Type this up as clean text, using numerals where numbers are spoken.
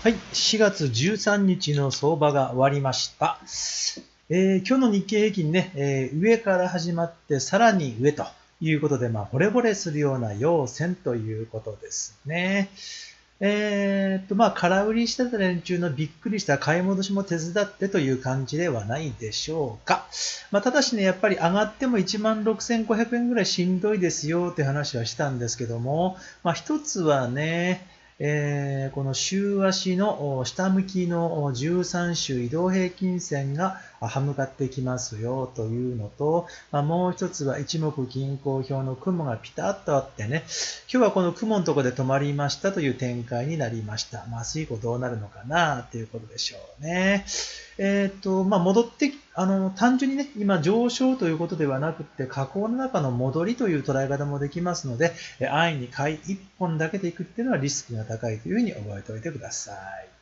はい、4月13日の相場が終わりました。今日の日経平均ね、上から始まってさらに上ということで、惚れ惚れするような陽線ということですね。空売りしてた連中のびっくりした買い戻しも手伝ってという感じではないでしょうか。ただしね、やっぱり上がっても16,500円ぐらいしんどいですよって話はしたんですけども、一つはね、この週足の下向きの13週移動平均線が歯向かってきますよというのと、もう一つは一目均衡表の雲がピタッとあってね、今日はこの雲のところで止まりましたという展開になりました。明日以降どうなるのかなということでしょうね。戻って、単純にね、今上昇ということではなくて、下降の中の戻りという捉え方もできますので、安易に買い1本だけでいくっていうのはリスクが高いというふうに覚えておいてください。